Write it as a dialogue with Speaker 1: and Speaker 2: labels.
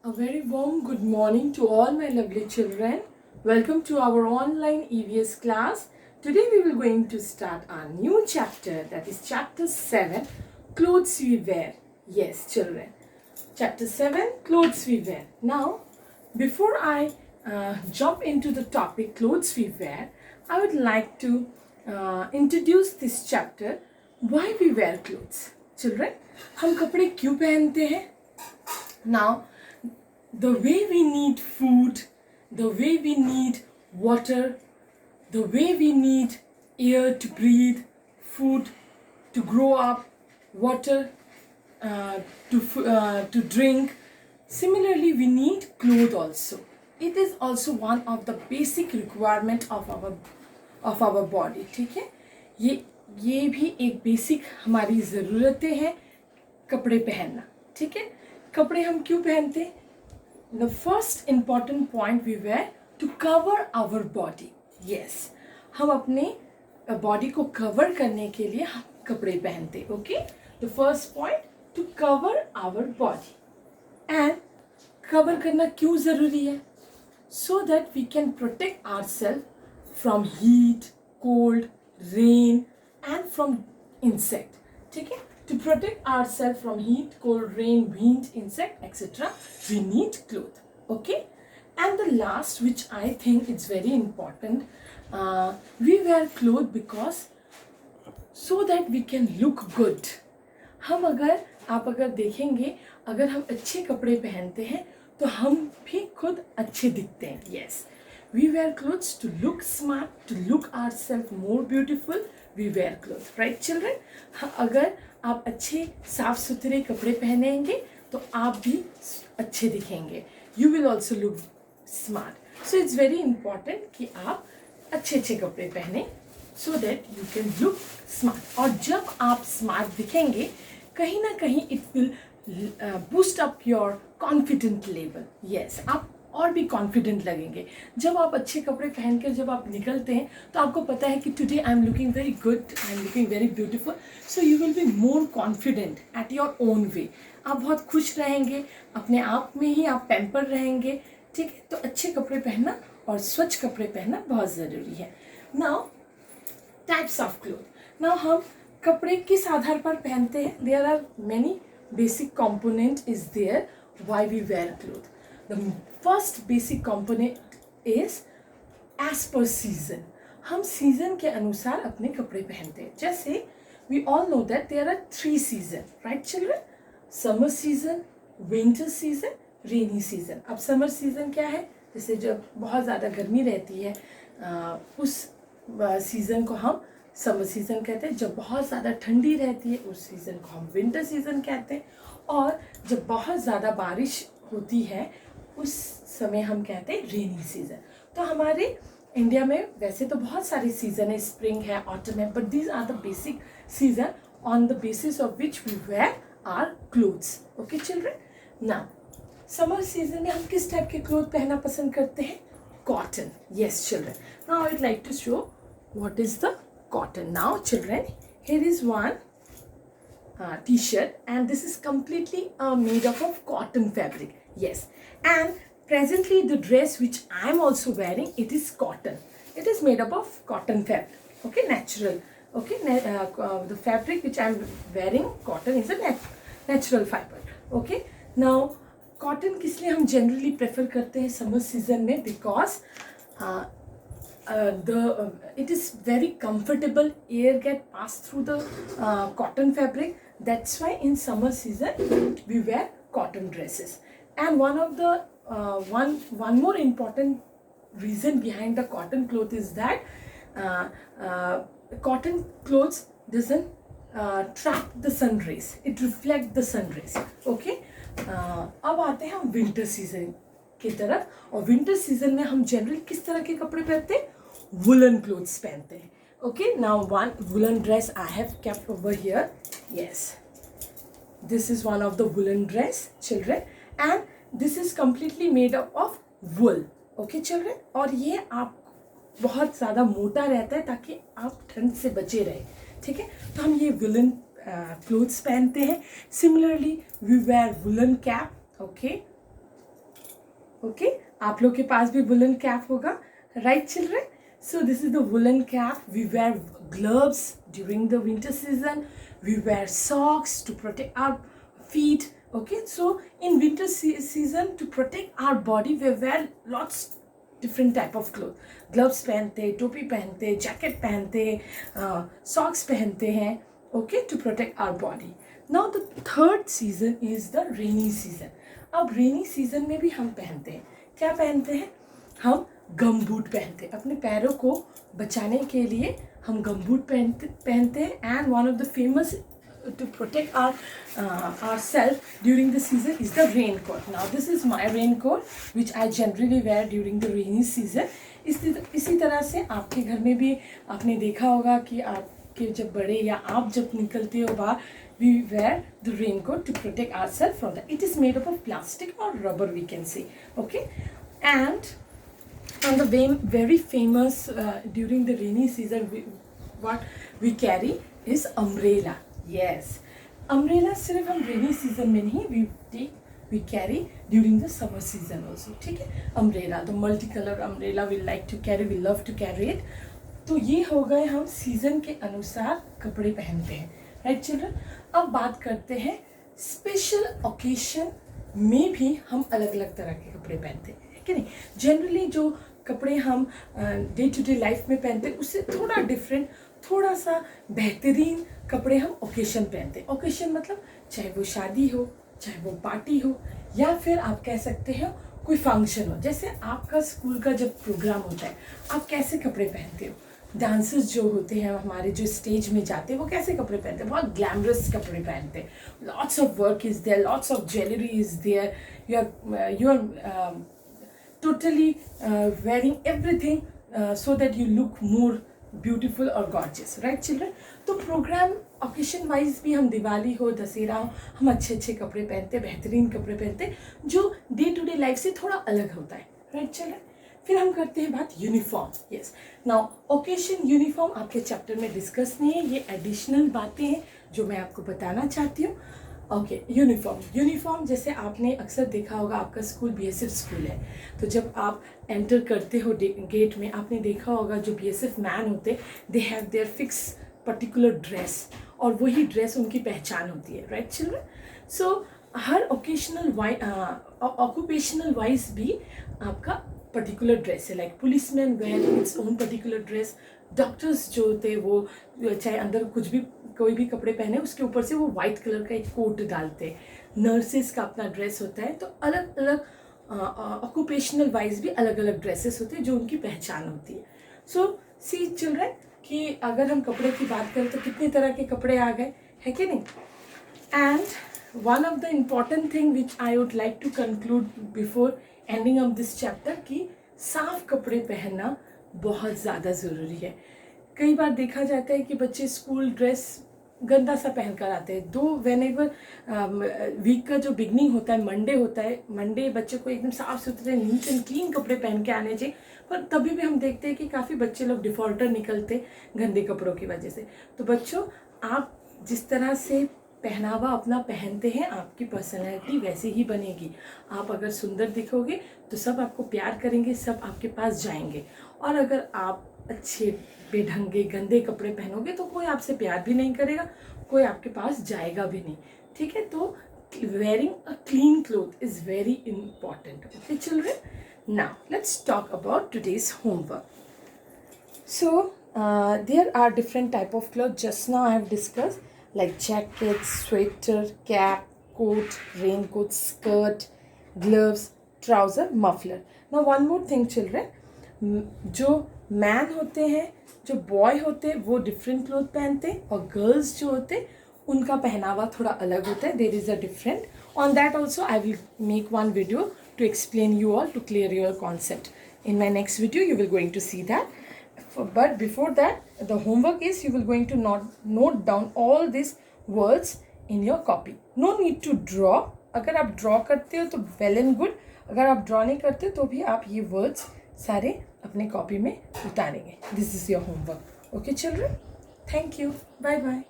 Speaker 1: A very warm good morning to all my lovely children. Welcome to our online EVS class. Today we will going to start our new chapter, that is chapter 7, clothes we wear. Yes, children. Chapter 7, clothes we wear. Now, before I jump into the topic clothes we wear, I would like to introduce this chapter, why we wear clothes. Children, हम कपड़े क्यों पहनते हैं? Now, the way we need food, the way we need water, the way we need air to breathe, food to grow up, water to drink. Similarly, we need clothes also. It is also one of the basic requirement of our body. ठीक है, ये भी एक basic हमारी ज़रूरतें हैं, कपड़े पहनना. ठीक है, कपड़े हम क्यों पहनते हैं? The first important point we wear to cover our body. Yes, हम अपने body को cover करने के लिए हम कपड़े पहनते. Okay, the first point to cover our body. And cover करना क्यों ज़रूरी है? So that we can protect ourselves from heat, cold, rain and from insect. ठीक है, to protect ourselves from heat, cold, rain, wind, insect, etc., we need clothes. Okay, and the last, which I think it's very important, we wear clothes because so that we can look good. आप अगर देखेंगे, अगर हम अच्छे कपड़े पहनते हैं तो हम भी खुद अच्छे दिखते हैं. Yes, we wear clothes to look smart, to look ourselves more beautiful. We wear clothes, right children? अगर आप अच्छे साफ सुथरे कपड़े पहनेंगे तो आप भी अच्छे दिखेंगे. You will also look smart. So it's very important कि आप अच्छे कपड़े पहने so that you can look smart. और जब आप smart दिखेंगे, कहीं ना कहीं it will boost up your confident level. Yes, आप और भी कॉन्फिडेंट लगेंगे. जब आप अच्छे कपड़े पहन कर जब आप निकलते हैं तो आपको पता है कि today I am looking very good, I am looking very beautiful. So you will be more confident at your own way. आप बहुत खुश रहेंगे, अपने आप में ही आप पैम्पर रहेंगे. ठीक है, तो अच्छे कपड़े पहनना और स्वच्छ कपड़े पहनना बहुत ज़रूरी है. Now types of cloth. Now हम कपड़े किस आधार पर पहनते हैं? There are many basic component is there why we wear cloth. The first basic component is as per season. हम सीजन के अनुसार अपने कपड़े पहनते हैं. जैसे we all know that there are 3 seasons, right children? Summer season, winter season, rainy season. अब summer season क्या है? जैसे जब बहुत ज़्यादा गर्मी रहती है, उस सीज़न को हम समर सीज़न कहते हैं. जब बहुत ज़्यादा ठंडी रहती है उस सीज़न को हम विंटर सीज़न कहते हैं. और जब बहुत ज़्यादा बारिश होती है उस समय हम कहते हैं रेनी सीजन. तो हमारे इंडिया में वैसे तो बहुत सारे सीजन है, स्प्रिंग है, ऑटम है, but these are the basic season on the basis of which we wear are clothes. Okay children. Now summer season में हम किस टाइप के क्लोथ पहनना पसंद करते हैं? Cotton. Yes children. Now I would like to show what is the cotton. Now children, here is one t-shirt and this is completely made up of cotton fabric. Yes, and presently the dress which I am also wearing, it is cotton. It is made up of cotton fabric. Okay, natural. Okay, the fabric which I am wearing, cotton, is a natural fiber. Okay, now cotton किस लिए हम generally prefer करते हैं summer season में? Because it is very comfortable, air get passed through the cotton fabric. That's why in summer season we wear cotton dresses. And one of the one more important reason behind the cotton cloth is that cotton clothes doesn't trap the sun rays, it reflects the sun rays. Okay, अब आते हैं हम winter season की तरफ. और winter season में हम generally किस तरह के कपड़े पहनते हैं? वुलन क्लोथ्स पहनते हैं. Okay, now one woolen dress I have kept over here. Yes, this is one of the woolen dress children, and this is completely made up of wool. Okay children, और ये आप बहुत ज़्यादा मोटा रहता है ताकि आप ठंड से बचे रहे. ठीक है, तो हम ये woolen clothes पहनते हैं. Similarly we wear woolen cap. Okay, okay आप लोग के पास भी वुलन कैप होगा, right children? So this is the woolen cap. We wear gloves during the winter season. We wear socks to protect our feet. Okay, so in winter season to protect our body, we wear lots different type of clothes. Gloves पहनते, टोपी पहनते, jacket पहनते, socks पहनते हैं. Okay, to protect our body. Now the third season is the rainy season. अब rainy season में भी हम पहनते हैं, क्या पहनते हैं? हम गम बूट पहनते हैं, अपने पैरों को बचाने के लिए हम गम बूट पहनते हैं. And one of the famous to protect our self during the season is the rain coat. Now this is my rain coat which I generally wear during the rainy season. इसी तरह से आपके घर में भी आपने देखा होगा कि आपके जब बड़े या आप जब निकलते हो बाहर, we wear the raincoat to protect ourselves from that. It is made up of plastic or rubber, we can say. Okay, and the very famous during the rainy season, what we carry is umbrella. Yes, umbrella सिर्फ हम rainy season में नहीं, we carry during the summer season also. ठीक है, umbrella, the multicolor umbrella we like to carry, we love to carry it. तो ये हो गए हम सीजन के अनुसार कपड़े पहनते हैं, राइट चिल्ड्रन? अब बात करते हैं स्पेशल ओकेशन में भी हम अलग अलग तरह के कपड़े पहनते हैं, कि नहीं? जनरली जो कपड़े हम डे टू डे लाइफ में पहनते हैं उससे थोड़ा डिफरेंट, थोड़ा सा बेहतरीन कपड़े हम ओकेशन पहनते हैं. ओकेशन मतलब चाहे वो शादी हो, चाहे वो पार्टी हो, या फिर आप कह सकते हो कोई फंक्शन हो. जैसे आपका स्कूल का जब प्रोग्राम होता है, आप कैसे कपड़े पहनते हो? डांसर्स जो होते हैं हमारे, जो स्टेज में जाते हैं, वो कैसे कपड़े पहनते हैं? बहुत ग्लैमरस कपड़े पहनते हैं. Lots of work is there, lots of jewellery is there, you are totally wearing everything so that you look more beautiful or gorgeous, right children? तो प्रोग्राम ओकेशन वाइज भी हम दिवाली हो, दशहरा हो, हम अच्छे अच्छे कपड़े पहनते, बेहतरीन कपड़े पहनते जो डे टू डे लाइफ से थोड़ा अलग होता है, राइट चिल्ड्रन? फिर हम करते हैं बात uniform. Yes, now occasion uniform आपके चैप्टर में डिस्कस नहीं है, ये एडिशनल बातें हैं जो मैं आपको बताना चाहती हूँ. ओके, यूनिफॉर्म जैसे आपने अक्सर देखा होगा, आपका स्कूल बीएसएफ स्कूल है, तो जब आप एंटर करते हो गेट में, आपने देखा होगा जो बीएसएफ मैन होते, they have their fix particular dress, और वही ड्रेस उनकी पहचान होती है, राइट चिल्ड्रन? सो हर ऑक्यूपेशनल वाइज भी आपका पर्टिकुलर ड्रेस है. Like policeman wear its own particular dress. Doctors जो होते वो चाहे अंदर कुछ भी कोई भी कपड़े पहने, उसके ऊपर से वो वाइट कलर का एक कोट डालते. नर्सेस का अपना ड्रेस होता है. तो अलग अलग ऑक्यूपेशनल वाइज भी अलग अलग ड्रेसेस होते हैं जो उनकी पहचान होती है. सो सी चिल्ड्रन कि अगर हम कपड़े की बात करें तो कितने तरह के कपड़े आ गए, है कि नहीं? And one of the important thing which I would like to conclude before ending of this chapter कि साफ कपड़े पहनना बहुत ज़्यादा ज़रूरी है. कई बार देखा जाता है कि बच्चे स्कूल ड्रेस गंदा सा पहन कर आते हैं. दो व्हेनेवर वीक का जो बिगनिंग होता है, मंडे होता है, मंडे बच्चे को एकदम साफ सुथरे नीट एंड क्लीन कपड़े पहन के आने चाहिए, पर तभी भी हम देखते हैं कि काफ़ी बच्चे लोग डिफ़ॉल्टर निकलते गंदे कपड़ों की वजह से. तो बच्चों, आप जिस तरह से पहनावा अपना पहनते हैं, आपकी पर्सनैलिटी वैसे ही बनेगी. आप अगर सुंदर दिखोगे तो सब आपको प्यार करेंगे, सब आपके पास जाएंगे. और अगर आप अच्छे बेढंगे गंदे कपड़े पहनोगे तो कोई आपसे प्यार भी नहीं करेगा, कोई आपके पास जाएगा भी नहीं. ठीक है? तो wearing a clean cloth is very important. Okay children, now let's talk about today's homework. So there are different type of clothes. Just now I have discussed like jacket, sweater, cap, coat, raincoat, skirt, gloves, trouser, muffler. Now one more thing children, जो man होते हैं, जो boy होते हैं, वो different cloth पहनते हैं, और गर्ल्स जो होते हैं उनका पहनावा थोड़ा अलग होता है. There is a different. On that also I will make one video to explain you all, to clear your concept. In my next video you will going to see that. But before that, the homework is you will going to note down all these words in your copy. No need to draw. अगर आप draw करते हो तो well and good. अगर आप draw नहीं करते तो भी आप ये वर्ड्स सारे अपने कॉपी में उतारेंगे. This is your homework. Okay children, thank you, bye bye.